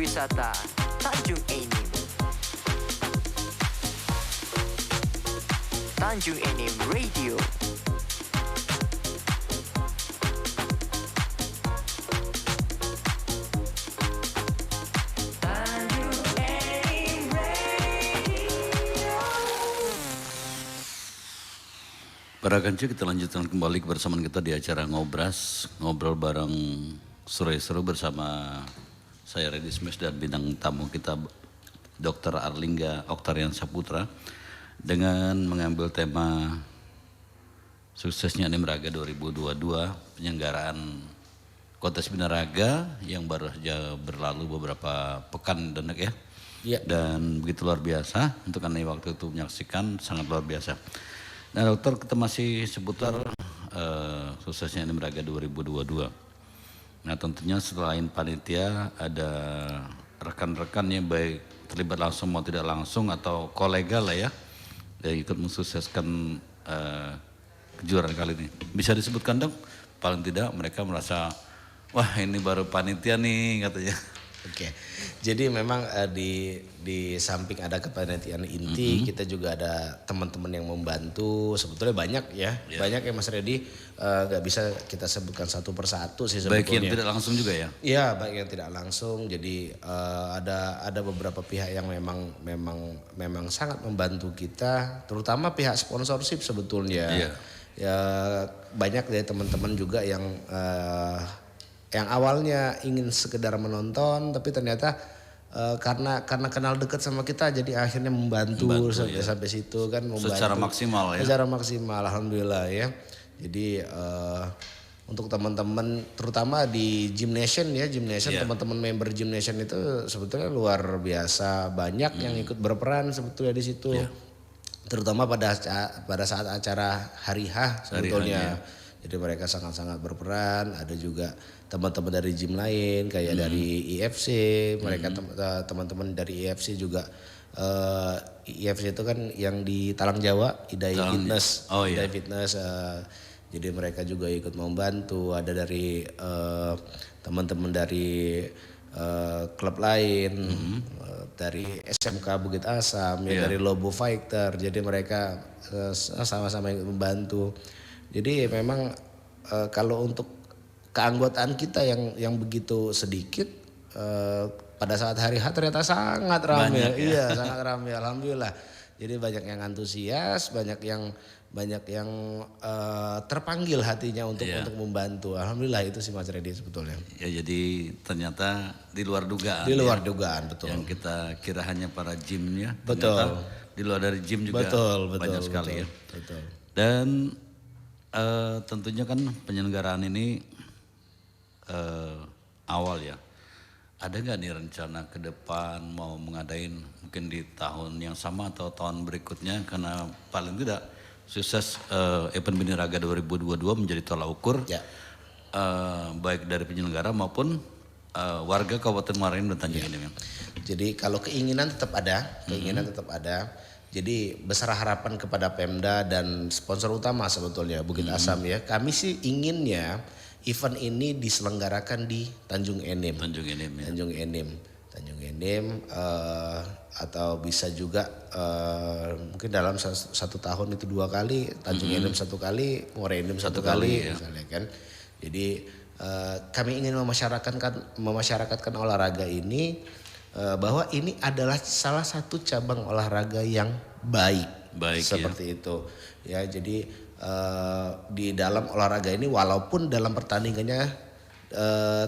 wisata Tanjung Enim. Tanjung Enim Radio. Para kanci, kita lanjutkan kembali kebersamaan kita di acara Ngobras, ngobrol bareng seru-seru bersama saya Reddy Smith dan bintang tamu kita Dr. Arlingga Oktarian Saputra dengan mengambil tema suksesnya Nimraga 2022, penyelenggaraan kontes binaraga yang baru saja berlalu beberapa pekan dan ya. Dan begitu luar biasa untuk Anda yang waktu itu menyaksikan, sangat luar biasa. Nah dokter, kita masih seputar suksesnya Nimraga 2022. Nah tentunya selain panitia ada rekan-rekan yang baik terlibat langsung mau tidak langsung atau kolega lah ya yang ikut mensukseskan kejuaraan kali ini. Bisa disebutkan dong? Paling tidak mereka merasa wah ini baru panitia nih katanya. Oke, jadi memang di samping ada kepanitiaan inti, kita juga ada teman-teman yang membantu. Sebetulnya banyak ya, banyak ya Mas Reddy. Gak bisa kita sebutkan satu persatu sih sebetulnya. Baik yang tidak langsung juga ya? Iya, baik yang tidak langsung. Jadi ada beberapa pihak yang memang sangat membantu kita, terutama pihak sponsorship sebetulnya. Ya banyak dari teman-teman juga yang awalnya ingin sekedar menonton tapi ternyata karena kenal dekat sama kita jadi akhirnya membantu sampai situ kan, membantu secara maksimal ya. Secara maksimal alhamdulillah ya. Jadi untuk teman-teman terutama di Gymnation teman-teman member Gymnation itu sebetulnya luar biasa banyak yang ikut berperan sebetulnya di situ. Terutama pada saat acara Hari H sebetulnya. Jadi mereka sangat-sangat berperan. Ada juga teman-teman dari gym lain kayak dari IFC, mereka teman-teman dari IFC juga. IFC itu kan yang di Talang Jawa, Idai Fitness. Idai Fitness. Jadi mereka juga ikut membantu. Ada dari teman-teman dari klub lain, dari SMK Bukit Asam, dari Lobo Fighter. Jadi mereka sama-sama ikut membantu. Jadi memang kalau untuk keanggotaan kita yang begitu sedikit pada saat Hari H ternyata sangat ramai. Iya, sangat ramai alhamdulillah. Jadi banyak yang antusias, banyak yang terpanggil hatinya untuk membantu. Alhamdulillah itu sih Mas Reddy sebetulnya. Ya jadi ternyata di luar dugaan. Di luar dugaan betul. Yang kita kira hanya para gymnya. Betul. Di luar dari gym juga banyak sekali ya. Betul. Dan tentunya kan penyelenggaraan ini awal ya. Ada nggak nih rencana ke depan mau mengadain mungkin di tahun yang sama atau tahun berikutnya, karena paling tidak sukses event Binaraga 2022 menjadi tolak ukur baik dari penyelenggara maupun warga Kabupaten Muara Enim dan Tanjung Enim. Jadi kalau keinginan tetap ada. Jadi besar harapan kepada Pemda dan sponsor utama sebetulnya Bukit Asam ya. Kami sih inginnya event ini diselenggarakan di Tanjung Enim. Tanjung Enim atau bisa juga mungkin dalam satu tahun itu 2 kali, Tanjung Enim 1 kali, Muara Enim 1 kali misalnya kan. Jadi kami ingin memasyarakatkan olahraga ini bahwa ini adalah salah satu cabang olahraga yang baik seperti itu ya. Jadi di dalam olahraga ini walaupun dalam pertandingannya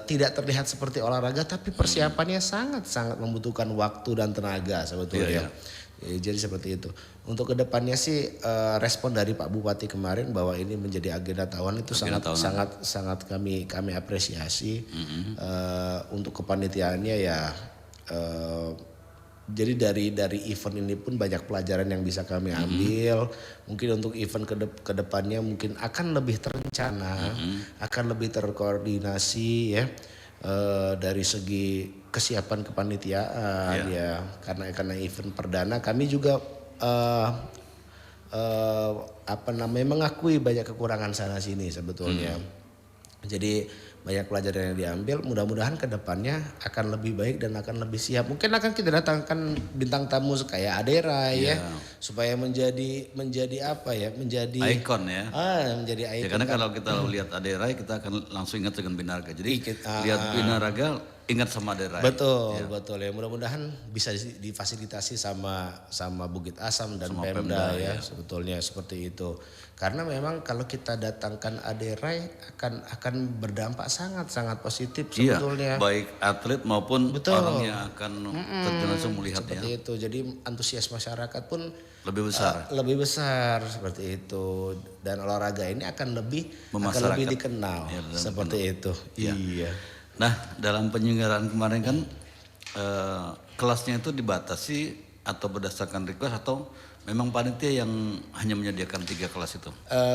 tidak terlihat seperti olahraga, tapi persiapannya sangat membutuhkan waktu dan tenaga sebetulnya. Jadi seperti itu. Untuk kedepannya sih respon dari Pak Bupati kemarin bahwa ini menjadi agenda tahunan itu sangat kami apresiasi. Untuk kepanitiaannya ya. Jadi dari event ini pun banyak pelajaran yang bisa kami ambil. Mungkin untuk event kedepannya mungkin akan lebih terencana, akan lebih terkoordinasi ya. Dari segi kesiapan kepanitiaan ya. Karena event perdana kami juga mengakui banyak kekurangan sana sini sebetulnya. Jadi banyak pelajaran yang diambil. Mudah-mudahan ke depannya akan lebih baik dan akan lebih siap. Mungkin akan kita datangkan bintang tamu kayak Adera ya, supaya menjadi apa ya, menjadi ikon ya. Menjadi Ya, ikon. karena kalau kita lihat Adera kita akan langsung ingat dengan Binaraga. Jadi lihat Binaraga ingat sama Adera. Betul ya. Mudah-mudahan bisa difasilitasi sama Bukit Asam dan Sama Pemda Pemda, ya, sebetulnya seperti itu. Karena memang kalau kita datangkan Aderai akan berdampak sangat positif sebetulnya. Iya, baik atlet maupun Betul. orang yang akan terjun langsung melihat Seperti itu. Jadi antusias masyarakat pun lebih besar. lebih besar seperti itu, dan olahraga ini akan lebih dikenal Ya, seperti itu. Iya. Nah, dalam penyelenggaraan kemarin kan kelasnya itu dibatasi atau berdasarkan request atau memang panitia yang hanya menyediakan 3 kelas itu?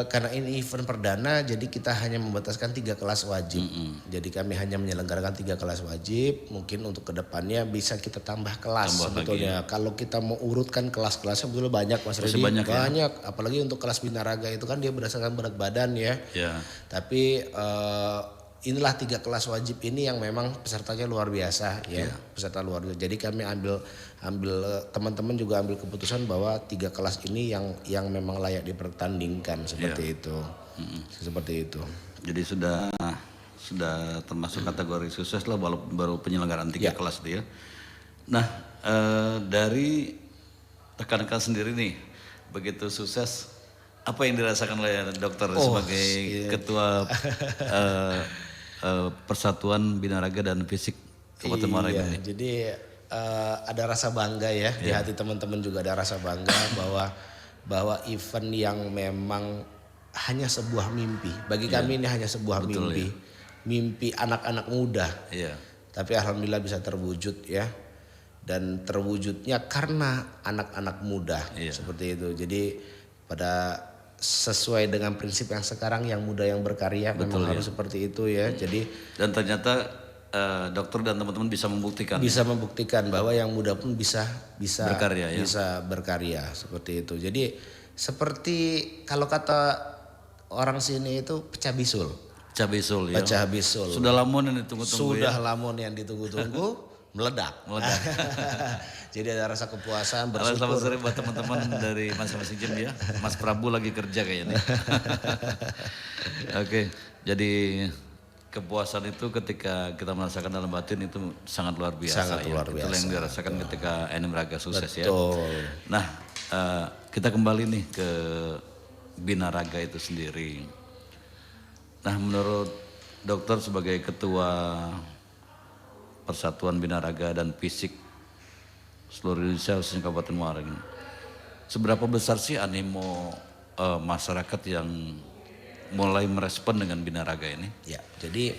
Karena ini event perdana, jadi kita hanya membataskan 3 kelas wajib. Jadi kami hanya menyelenggarakan 3 kelas wajib. Mungkin untuk kedepannya bisa kita tambah kelas sebetulnya. Kalau kita mau urutkan kelas-kelasnya betul banyak Mas Redi. Banyak. Apalagi untuk kelas binaraga itu kan dia berdasarkan berat badan ya. Tapi inilah 3 kelas wajib ini yang memang pesertanya luar biasa ya. Peserta luar biasa. Jadi kami ambil teman-teman juga ambil keputusan bahwa 3 kelas ini yang memang layak dipertandingkan seperti itu. Seperti itu. Jadi sudah termasuk kategori sukses lah baru penyelenggaraan 3 kelas itu ya. Nah, dari rekan-rekan sendiri nih begitu sukses, apa yang dirasakan oleh dokter sebagai ketua Persatuan Binaraga dan Fisik Kabupaten Muara ini? Jadi ada rasa bangga ya di hati teman-teman, juga ada rasa bangga bahwa event yang memang hanya sebuah mimpi bagi kami, ini hanya sebuah mimpi anak-anak muda. Tapi alhamdulillah bisa terwujud ya, dan terwujudnya karena anak-anak muda seperti itu. Jadi pada sesuai dengan prinsip yang sekarang, yang muda yang berkarya, memang harus seperti itu ya. Jadi dan ternyata dokter dan teman-teman bisa membuktikan bahwa yang muda pun bisa berkarya, bisa berkarya seperti itu. Jadi seperti kalau kata orang sini itu pecah bisul ya. Pecah bisul. Sudah lamun yang ditunggu-tunggu. Lamun yang ditunggu-tunggu meledak. Jadi ada rasa kepuasan, bersyukur. Selamat sore buat teman-teman dari masing-masing gym ya. Mas Prabu lagi kerja kayaknya. Oke, jadi kepuasan itu ketika kita merasakan dalam batin itu sangat luar biasa. Itulah yang dirasakan ketika Binaraga sukses ya. Nah, kita kembali nih ke Binaraga itu sendiri. Nah, menurut dokter sebagai ketua Persatuan Binaraga dan Fisik seluruh Indonesia khususnya Kabupaten Muara ini, seberapa besar sih animo masyarakat yang mulai merespon dengan Binaraga ini? Ya, jadi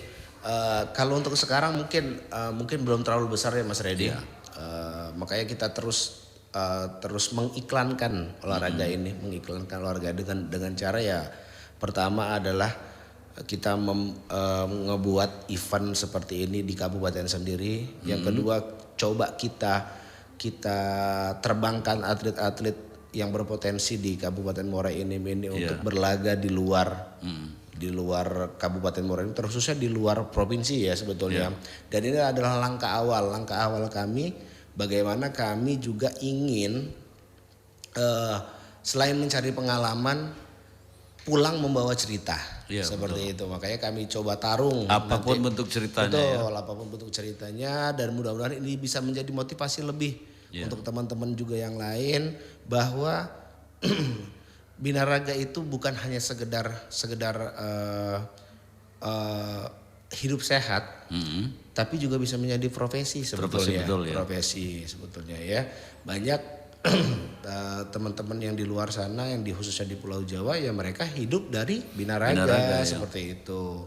kalau untuk sekarang mungkin belum terlalu besar ya Mas Redi. Makanya kita terus mengiklankan olahraga ini, dengan cara ya, pertama adalah kita ngebuat event seperti ini di kabupaten sendiri. Yang kedua, coba kita terbangkan atlet-atlet yang berpotensi di Kabupaten Muara Enim ini untuk berlaga di luar Kabupaten Muara Enim, khususnya di luar provinsi ya sebetulnya. Dan ini adalah langkah awal kami, bagaimana kami juga ingin selain mencari pengalaman, pulang membawa cerita seperti itu. Makanya kami coba tarung apapun bentuk ceritanya. Apapun bentuk ceritanya, dan mudah-mudahan ini bisa menjadi motivasi lebih untuk teman-teman juga yang lain, bahwa Binaraga itu bukan hanya sekedar hidup sehat, tapi juga bisa menjadi profesi sebetulnya. Profesi sebetulnya ya. Banyak teman-teman yang di luar sana, yang khususnya di Pulau Jawa ya, mereka hidup dari Binaraga seperti itu.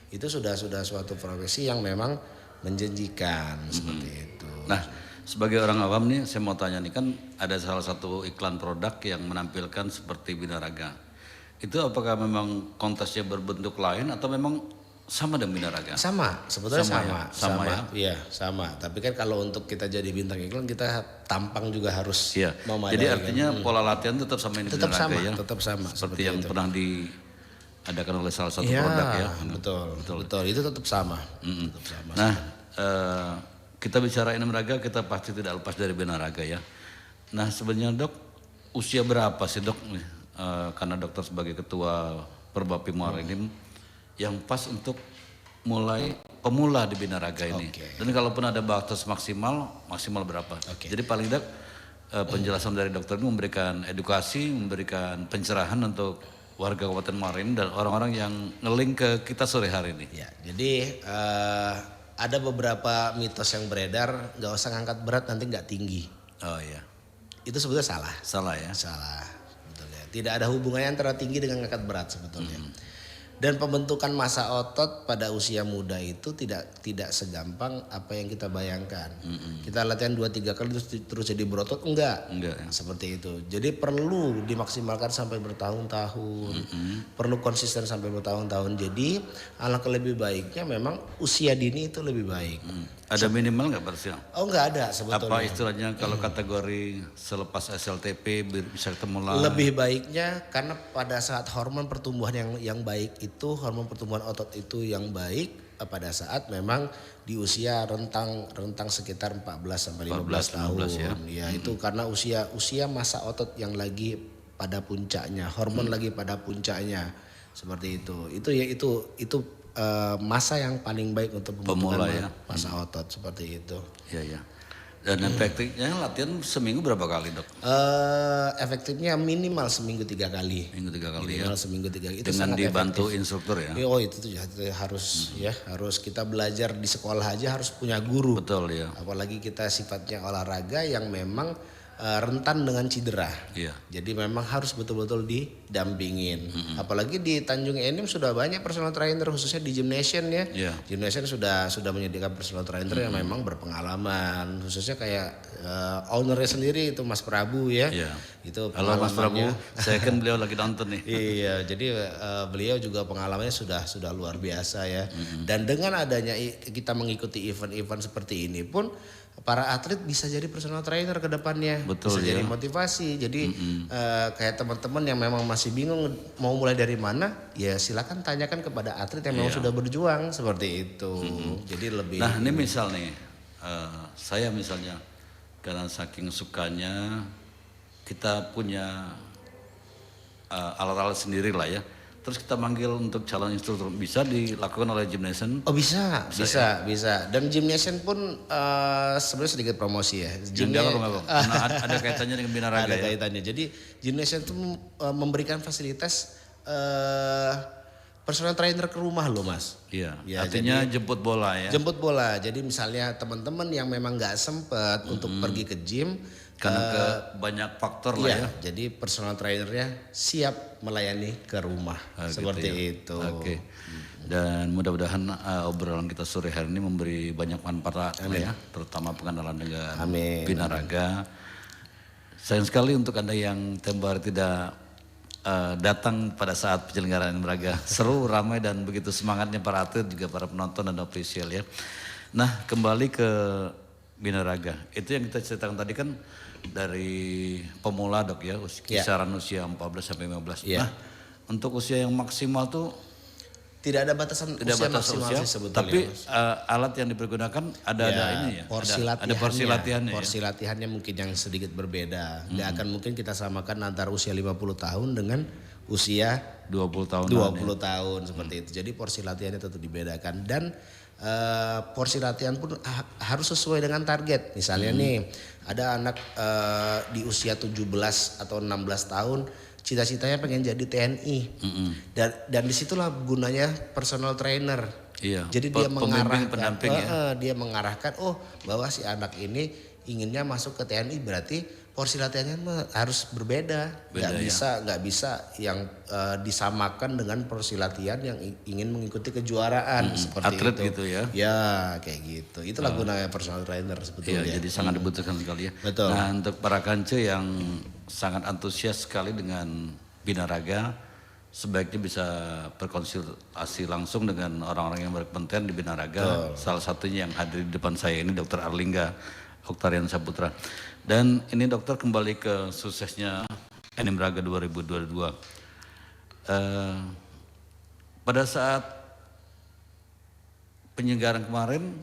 Itu sudah suatu profesi yang memang menjanjikan seperti itu. Nah, sebagai orang awam nih, saya mau tanya nih, kan ada salah satu iklan produk yang menampilkan seperti Binaraga. Itu apakah memang kontesnya berbentuk lain atau memang sama dengan Binaraga? Sama, sebetulnya sama. Ya? Iya, sama. Tapi kan kalau untuk kita jadi bintang iklan, kita tampang juga harus memadai. Jadi artinya pola latihan tetap sama ini Binaraga ya? Tetap sama. Seperti yang pernah diadakan oleh salah satu Iya, produk ya. betul. Itu tetap sama. Tetap sama. Nah, kita bicara Raga, kita pasti tidak lepas dari Binaraga ya. Nah, sebenarnya dok, usia berapa sih dok? Karena dokter sebagai ketua Perbapim Maritim yang pas untuk mulai pemula di Binaraga ini. Dan kalaupun ada batas maksimal berapa? Jadi paling tidak penjelasan dari dokter ini memberikan edukasi, memberikan pencerahan untuk warga Kabupaten Muara Enim dan orang-orang yang nge-link ke kita sore hari ini. Ya, jadi ada beberapa mitos yang beredar, nggak usah ngangkat berat nanti nggak tinggi. Oh iya. Itu sebetulnya salah. Salah ya? Salah, sebetulnya. Tidak ada hubungannya antara tinggi dengan ngangkat berat sebetulnya. Dan pembentukan massa otot pada usia muda itu tidak segampang apa yang kita bayangkan. Kita latihan 2-3 kali terus jadi berotot, enggak ya. Seperti itu. Jadi perlu dimaksimalkan sampai bertahun-tahun. Perlu konsisten sampai bertahun-tahun. Jadi alangkah lebih baiknya memang usia dini itu lebih baik. Ada minimal nggak Pak? Oh enggak ada sebetulnya. Apa istilahnya kalau kategori selepas SLTP bisa ketemu lagi? Lebih baiknya karena pada saat hormon pertumbuhan yang baik itu, hormon pertumbuhan otot itu yang baik pada saat memang di usia rentang sekitar 14 sampai 15 tahun. Ya, itu karena usia massa otot yang lagi pada puncaknya, hormon lagi pada puncaknya. Seperti itu. Itu masa yang paling baik untuk pemula ya. Masa otot seperti itu. Iya. Dan efektifnya latihan seminggu berapa kali dok? Efektifnya minimal seminggu 3 kali. Minimal seminggu 3 kali. Itu dengan dibantu efektif. Instruktur ya? Oh itu harus kita belajar di sekolah aja harus punya guru. Betul ya. Apalagi kita sifatnya olahraga yang memang rentan dengan cedera. Iya. Jadi memang harus betul-betul didampingin. Apalagi di Tanjung Enim sudah banyak personal trainer khususnya di Gymnasium ya. Iya. Gymnasium sudah menyediakan personal trainer yang memang berpengalaman. Khususnya kayak ownernya sendiri itu Mas Prabu ya. Iya. Itu halo Mas Prabu, saya kan beliau lagi nonton nih. Iya, jadi beliau juga pengalamannya sudah luar biasa ya. Dan dengan adanya kita mengikuti event-event seperti ini pun para atlet bisa jadi personal trainer ke depannya. Betul, bisa jadi motivasi. Jadi kayak teman-teman yang memang masih bingung mau mulai dari mana, ya silakan tanyakan kepada atlet yang memang sudah berjuang seperti itu. Jadi lebih. Nah ini misal nih, saya misalnya karena saking sukanya kita punya alat-alat sendiri lah ya. Terus kita manggil untuk calon instruktur, bisa dilakukan oleh Gymnasium? Oh bisa. Dan Gymnasium pun sebenarnya sedikit promosi ya. Ada kaitannya dengan Binaraga. Ada kaitannya. Jadi Gymnasium itu memberikan fasilitas personal trainer ke rumah loh Mas. Iya. Artinya jadi, jemput bola ya. Jemput bola. Jadi misalnya teman-teman yang memang nggak sempat untuk pergi ke gym. Karena banyak faktor lah ya. Jadi personal trainernya siap melayani ke rumah seperti gitu ya. itu. Oke. Dan mudah-mudahan obrolan kita sore hari ini memberi banyak manfaat ya, terutama pengenalan dengan Binaraga. Sayang sekali untuk Anda yang tempo hari tidak datang pada saat penyelenggaraan Binaraga. Seru, ramai dan begitu semangatnya para atlet juga para penonton dan ofisial ya. Nah, kembali ke Binaraga. Itu yang kita ceritakan tadi kan dari pemula dok ya, kisaran usia 14 sampai 15. Nah, untuk usia yang maksimal tuh tidak ada batasan usia maksimal sih sebetulnya. Tapi alat yang dipergunakan ada ini ya. Porsi latihannya. Porsi latihannya mungkin yang sedikit berbeda. Nggak akan mungkin kita samakan antara usia 50 tahun dengan usia 20 tahun. 20 tahun seperti itu. Jadi porsi latihannya tetap dibedakan dan porsi latihan pun harus sesuai dengan target. Misalnya nih ada anak di usia 17 atau 16 tahun cita-citanya pengen jadi TNI. Dan disitulah gunanya personal trainer. Iya. Jadi dia mengarahkan, dia mengarahkan bahwa si anak ini inginnya masuk ke TNI berarti porsi latihannya harus berbeda. Nggak bisa yang disamakan dengan porsi latihan yang ingin mengikuti kejuaraan seperti atlet itu. Gitu ya. Ya kayak gitu. Itulah gunanya personal trainer sebetulnya. Iya, jadi sangat dibutuhkan sekali ya. Betul. Nah untuk para kance yang sangat antusias sekali dengan Binaraga, sebaiknya bisa berkonsultasi langsung dengan orang-orang yang berkompeten di Binaraga. Salah satunya yang hadir di depan saya ini Dr. Arlingga Oktarian Saputra. Dan ini dokter kembali ke suksesnya Binaraga 2022. pada saat penyelenggaraan kemarin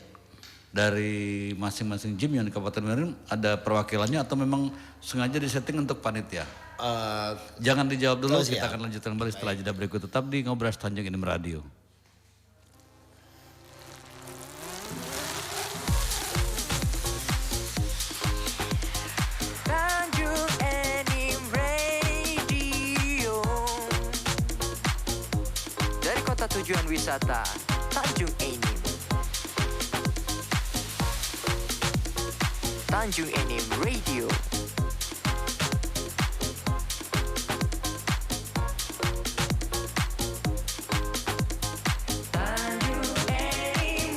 dari masing-masing gym yang di Kabupaten Marin ada perwakilannya atau memang sengaja disetting untuk panitia? Jangan dijawab dulu, kita akan lanjutkan kembali setelah jeda berikut. Tetap di Ngobras Tanjung Enim Radio. Tanjung Enim Radio. Dari kota tujuan wisata Tanjung Enim. Tanjung Enim Radio. Tanjung Enim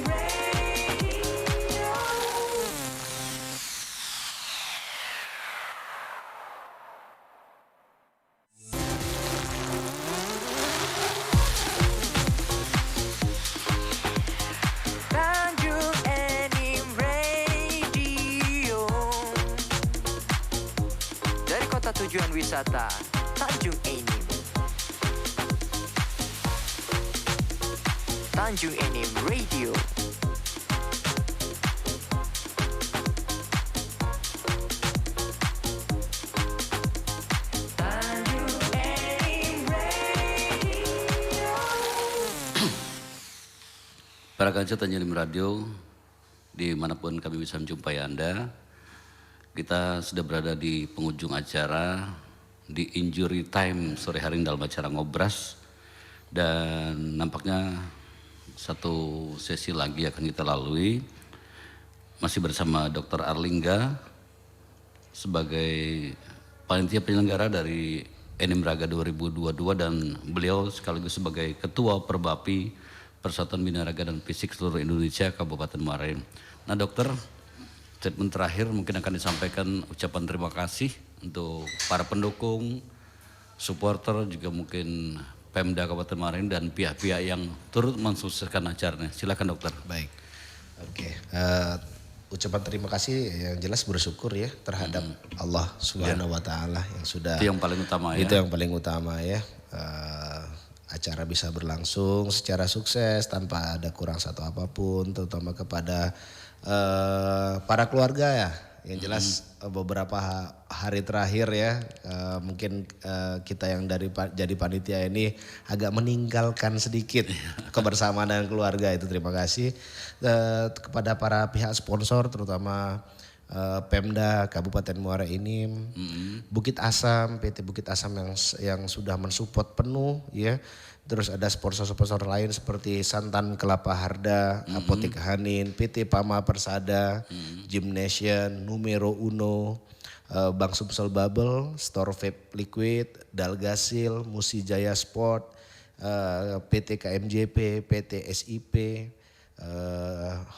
Radio. Dari kota tujuan wisata Tanjung Enim. Tanjung Enim Radio. Tanjung Enim Radio. Para kancet Tanjung Enim Radio, dimanapun kami bisa menjumpai Anda, kita sudah berada di penghujung acara di Injury Time sore hari dalam acara Ngobras, dan nampaknya satu sesi lagi akan kita lalui masih bersama Dr. Arlingga sebagai panitia penyelenggara dari Enim Raga 2022 dan beliau sekaligus sebagai Ketua Perbapi Persatuan Bina Raga dan Fisik seluruh Indonesia Kabupaten Muara Enim. Nah dokter, statement terakhir mungkin akan disampaikan ucapan terima kasih untuk para pendukung, supporter, juga mungkin Pemda Kabupaten Muara Enim dan pihak-pihak yang turut mensukseskan acaranya. Silakan dokter. Baik, oke. Ucapan terima kasih yang jelas bersyukur ya terhadap Allah Subhanahu Wa Taala yang sudah. Itu yang paling utama ya. Itu yang paling utama ya. Acara bisa berlangsung secara sukses tanpa ada kurang satu apapun, terutama kepada para keluarga ya. Yang jelas beberapa hari terakhir ya mungkin kita yang jadi panitia ini agak meninggalkan sedikit kebersamaan dengan keluarga, itu terima kasih kepada para pihak sponsor terutama Pemda Kabupaten Muara Enim, Bukit Asam, PT Bukit Asam yang sudah mensupport penuh ya. Terus ada sponsor-sponsor lain seperti Santan Kelapa Harda, Apotek Hanin, PT Pama Persada, Gymnasium, Numero Uno, Bank Sumsel Bubble, Store Vape Liquid, Dalgasil, Musi Jaya Sport, PT KMJP, PT SIP,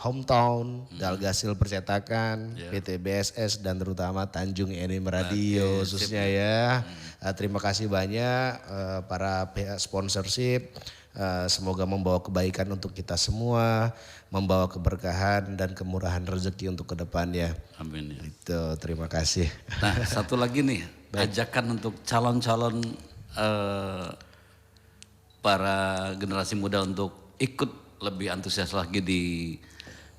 Hometown, Dalgasil Percetakan, PT BSS dan terutama Tanjung Enim Radio khususnya ya. Terima kasih banyak para pihak sponsorship. Semoga membawa kebaikan untuk kita semua, membawa keberkahan dan kemurahan rezeki untuk kedepannya. Amin ya. Itu terima kasih. Nah satu lagi nih, ajakan untuk calon-calon para generasi muda untuk ikut lebih antusias lagi di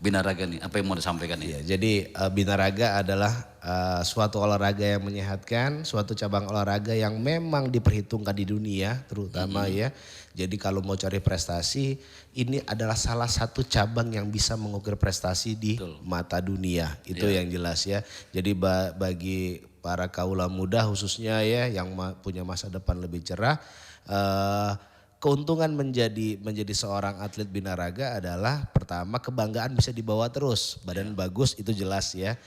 Binaraga nih, apa yang mau disampaikan nih? Ya, jadi Binaraga adalah suatu olahraga yang menyehatkan, suatu cabang olahraga yang memang diperhitungkan di dunia terutama ya. Jadi kalau mau cari prestasi, ini adalah salah satu cabang yang bisa mengukur prestasi di mata dunia. Itu yang jelas ya. Jadi bagi para kaula muda khususnya ya yang punya masa depan lebih cerah, keuntungan menjadi seorang atlet binaraga adalah pertama kebanggaan bisa dibawa terus, badan bagus itu jelas ya.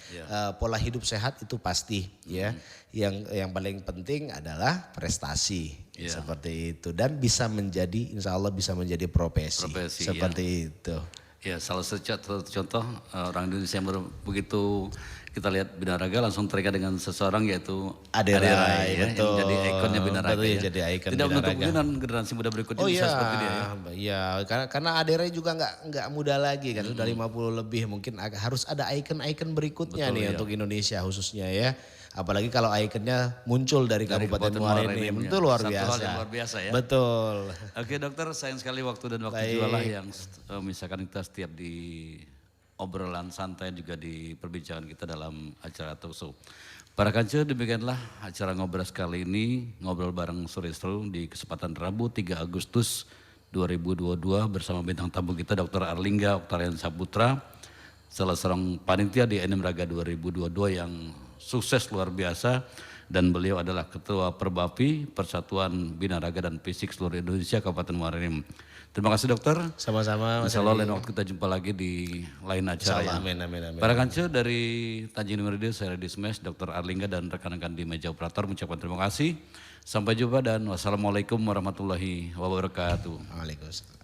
Pola hidup sehat itu pasti ya. Yang paling penting adalah prestasi seperti itu dan bisa menjadi, insya Allah bisa menjadi profesi seperti itu. Ya salah satu contoh orang Indonesia yang begitu kita lihat Binaraga langsung terikat dengan seseorang yaitu Aderai ya, yang jadi ikonnya Binaraga betul, ya. Jadi ikon Tidak menutup Binaraga. kemungkinan generasi muda berikutnya bisa seperti dia ya. Iya, karena Aderai juga nggak muda lagi kan, sudah 50 lebih, mungkin harus ada ikon-ikon berikutnya Betul, nih ya. untuk Indonesia khususnya ya. Apalagi kalau ikonnya muncul dari Kabupaten Muareni, itu luar Satu biasa. hal yang luar biasa ya. Betul. Oke dokter, sayang sekali waktu dan waktu juga lah yang misalkan kita setiap di obrolan santai juga di perbincangan kita dalam acara talk show. Para kanca, demikianlah acara Ngobras kali ini, ngobrol bareng Sore Seru di kesempatan Rabu 3 Agustus 2022 bersama bintang tamu kita Dr. Arlingga Oktarian Saputra, salah seorang panitia di NM Raga 2022 yang sukses luar biasa, dan beliau adalah Ketua Perbapi Persatuan Bina Raga dan Fisik seluruh Indonesia Kabupaten Muareni. Terima kasih dokter. Sama-sama. Insya Allah lain waktu kita jumpa lagi di lain acara ya. Amin, amin, amin. Para kanca dari Tanjung Meridio, saya Redi Smash, Dr. Arlingga dan rekan-rekan di meja operator mengucapkan terima kasih. Sampai jumpa dan wassalamualaikum warahmatullahi wabarakatuh. Waalaikumsalam.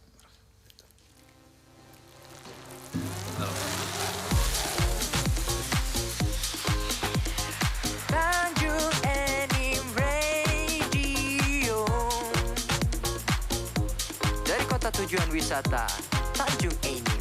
Tanjung Enim Radio. Dari kota tujuan wisata Tanjung Enim.